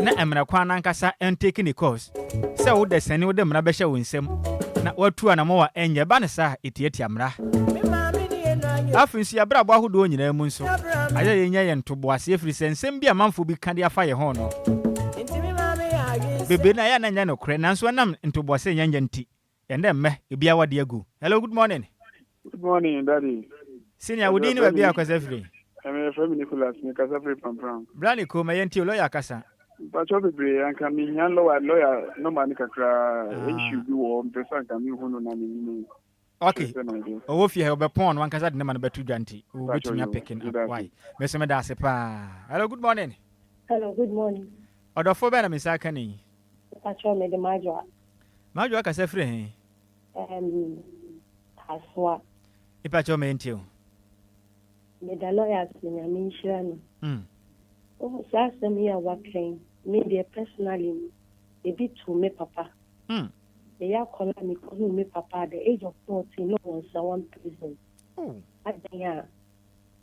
na emra kwan nankasa entake ni course se wo de sene wo de mra be hye wonsem na watu anamo wa enye ba ne sa etietia mra afinsi abra bo ahodo nyina mu nso aye yenya ye ntobo ase efiri sensem bi amanfo bi kan de afa ye ho no bebe na ya na nya no kre nanso nam ntobo ase nyanya nti ende mme ebi awade agu. Hello, good morning. Good morning, daddy. Senior wodi ni baby akwasa efiri I'm from Nicholas ni kasa free pam. Brani ko mayenti lawyer kasa Pacho bebre anka mi nyan lawyer no man kakra issue bi wo mpesa anka mi hu no na mi. Okay. Owo fi he obepon wan kasa de na betu dwanti. O betumi apeken why. Me so me da sepa. Hello, good morning. Hello, good morning. Odofo be na me saka ni. Pacho me de majwa. Majwa kasa free he. Aswa. Ipacho me ntio. Me da lawyer sinya mi nshira no. Oh, sasa me ya working. Me de personally a bit to me papa. They are calling me me papa at the age of 14 no one someone prison. At the year.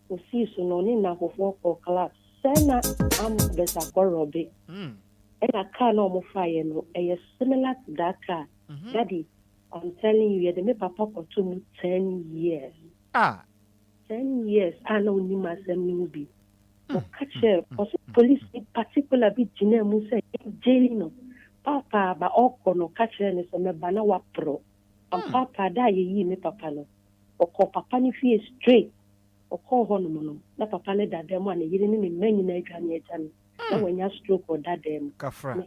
O see so no ni na for class. Sena am besa korobe. And a car no mo fire no. A similar to that car. Daddy, I'm telling you, the me papa for 10 years. 10 years. I know ni masem be. Catcher, police in particular be Jine Musa jailing no. Papa ba oko no catcher ne so me bana wa pro. And papa da ye me papa no. Oko papa ni fie straight. Oko ho no no. Na papa ne da dem ane yiri ni menyi na atwa ne atwa. Na wanya stroke or da dem. Kafra.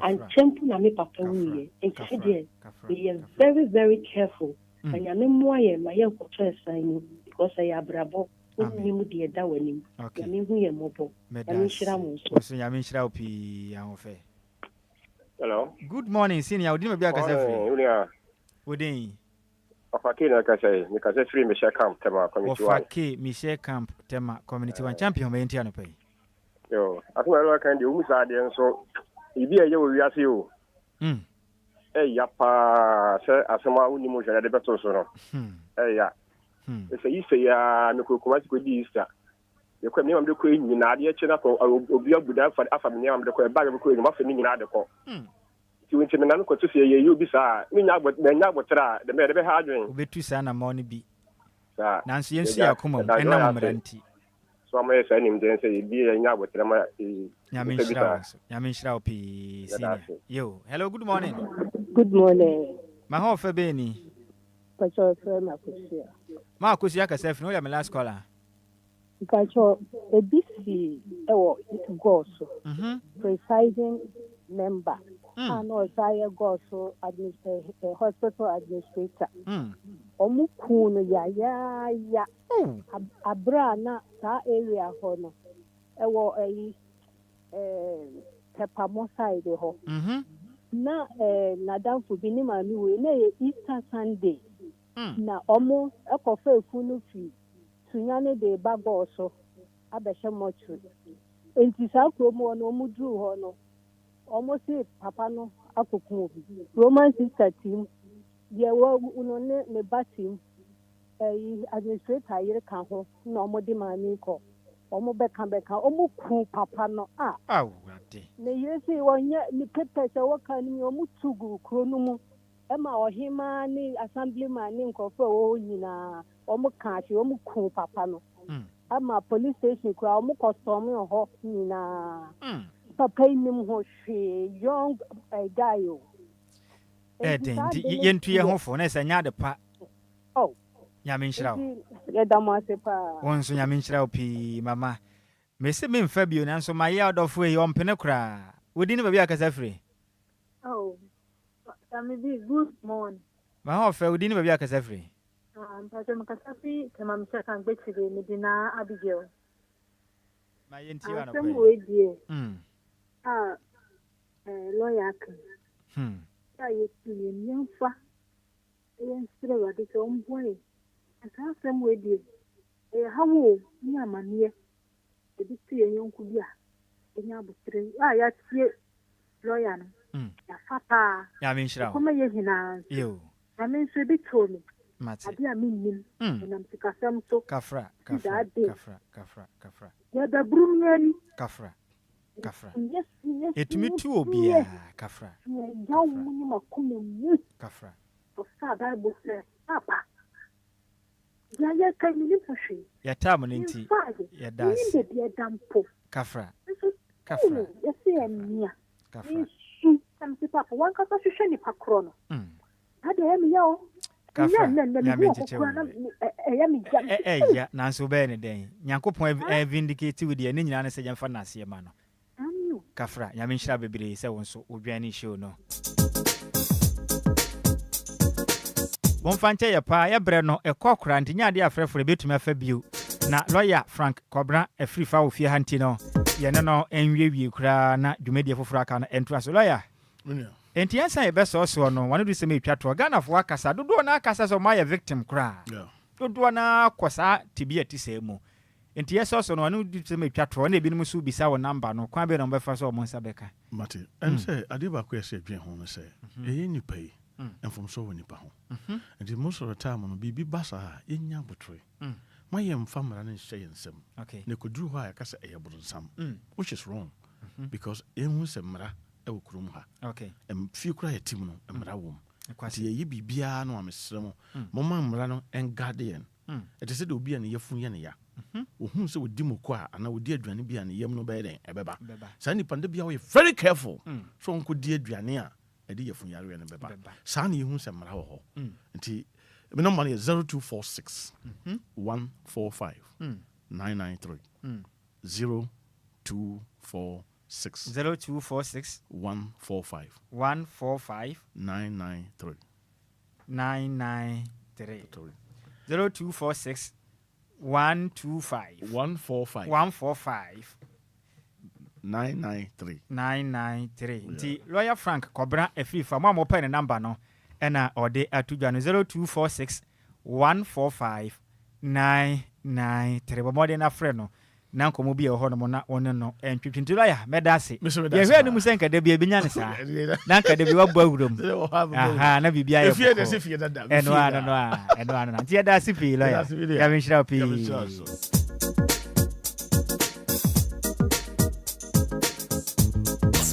And champu na me papa wiye. Enquires. We are very, very careful. And ya me moye ma ye ko twa sign because I abrabo. Okay. Hello. Good morning, senior. Odi me bia kasa free. Odin. Ofake na kasa, ni kasa free me share camp tema community one. Ofake me share camp tema community one champion me enti anopai. Yo, atuma ro kan de umusa de nso ibi eye wo wiase o. Ya pa se asema uni mo jara de beto so no. Ya. Ese ise ya me ko komati ko di Easter. Ye ko me am de ko nyina de eche na ko obi abuda afa me am de ko ba ga ko nyima fa me nyina de ko. Ti won me na ko to se ye yu bi sa me nya agbotra de me de be ha adwen. Obetu sa na mo ne bi. Sa. Nanso yensu yakoma enna mmeranti. so am say nim den say bi nya botrema Nyame nhyira opi senior. Yo, hello, good morning. Good morning. Ma ho fa be ni. Pacho friend Makusia. Ma Akusia ka sef no ya me last caller. Pacho ABC ewo goso. Presiding member. And also I goso hospital administrator. Omuku no ya. Abra na sa area ho no. Ewo Pepamo side ho. Na nadamfo bi ni mami we na Easter Sunday. Na omo ekofa efunu fi tunyane de bago so abehye mochu. Enti sa kromo no omudru ho no. Omo si papa no akokun obi. Roman sister team ye wo uno ne batim administrator yire kan ho na omo de mami ko. Omo beka omo ku papa no awade ne yesi wonye ni pepe se waka ni omo tugu kro no mu e ma ohima ni assemblyman ni nkofo wo nyina omo ka chi omo ku papa no ama police station kra omo custom ho nyina papa ni mu ho hwe young guy o yentu ye ho fo na se nya de pa Nyame nhyira wo. Ya damase pa. Wonso nyame nhyira wo pi mama. Mese me mfa bio nanso ma ye adofo e ompene kra. Wodi ne ba bia kasa free. Oh. Sammy be good morning. Ma ho fa wodi ne ba bia kasa free. Mpacho makasa free kama msha kan gbechire medina Abigail. Ma ye nti wa no Some way die. Lawyer kan. Ya ye ti nyemfa. Yen sire wa de so mboe. Some way die. Hawo ni amanie. Ebi ti yenku bia. Enya butre. Ya tie lawyer no. Ya fata. Ya me nhyira wo. Kuma ye hina. Yo. Na me nso bi to me. Mate. Ade a minnim. Na msikasam so. Kafra. Ya da brumyani. Kafra. Yes. Etumi tu obia. Kafra. Ya wuni makume mu. Kafra. To sa Bible say, Papa. Ya kai minnim hwe. Ya tam ne nti. Ya das. Ni de bia dampo. Kafra. Ya se enia. Kafra. Samsi papa wan kasa hwehwe ni pakro no. Ade emi yo. Kafra. Ya me cheche. Ya me jam. Ya nanso be ne den. Nyankopon vindicate with ye ne nyina ne se jamfa na ase ma no. Kafra. Ya me nhyira bebre se wonso odwan ni show no. Bonfanche ya pa ya bre no ekokora ntinya ade afrefre betumi afa bio na lawyer Frank Kobra Afrifa ofie hanti no ye ne no enwiewie kura na dwumedie foforo aka no entu aso lawyer enti ansa ye beso so no wane du se me twa to Ghana fo akasa dodo na akasa so ma ye victim kura dodo na kosa tibia ti se mu enti yeso so no wane du se me twa to na ebinim so bisa wo number no kwa be no befa so mo nsa beka mate em say ade ba ko ese dwen ho no say eye nipa yi enfom so woni pa ho and most of the time no bibi basa yenya botre my yam family and share nsem ne kodru ho akasa eyeburu nsam which is wrong because ehun se mra e wokurum ha em fi kura ya team no mra wom ti ye bibia no amesrem moma mra no en guardian it is the obi an yefun ye ne ya ohun se wodi moko a ana wodi aduane bia ne yam no be den ebeba sa ni pande bia we very careful so onko di aduane a edi yefun yare ne beba sa na ehun se mra ho nti my number is 0246 145 993 0246 145 993 0246 125 145 993 nti lawyer Frank Kobra Afrifa mo pen number no ena ode atudwa no 0246 145 993 bomode na frɛ no na nkomo bi ho no na one no entwitwinti lawyer medase ye hwe no musenka da bia benya ne sa na nka da bi wabɔ awurom aha na bibia ye efie de se fie dada eno ano nti da se fi lawyer ya benhyira pi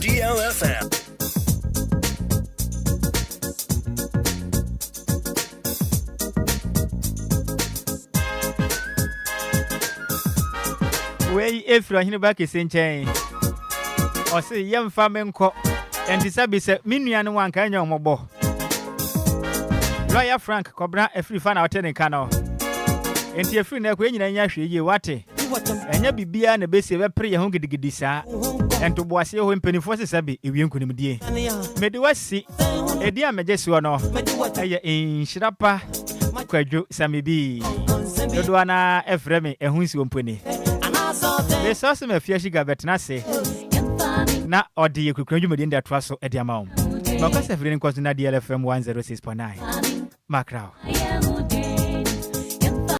DLFM. Ayi Efra Nhyiraba kwadwo nchen. Ose yemfa menko. Enti sabi se minua no wanka anya omobo. Lawyer Frank Kobra Afrifa na otene kano. Enti Afri na kwa nyina nya hwe ye wate. Enya bibia na besi bepre ye ho gidigidi saa. Ento boase ho mpanifo se sabi ewie nkunimdie. Medi wasi edi amegesi wono. Eye Nhyiraba kwadwo Sammy bi. Dodo na Efreme ehunsi wompani. Beso me fia shiga betna se. Na odi ye kwekwa dwumadi nda toa so edi ama wo. Bakasa Efrene nkoso na DLFM 106.9. Macrao.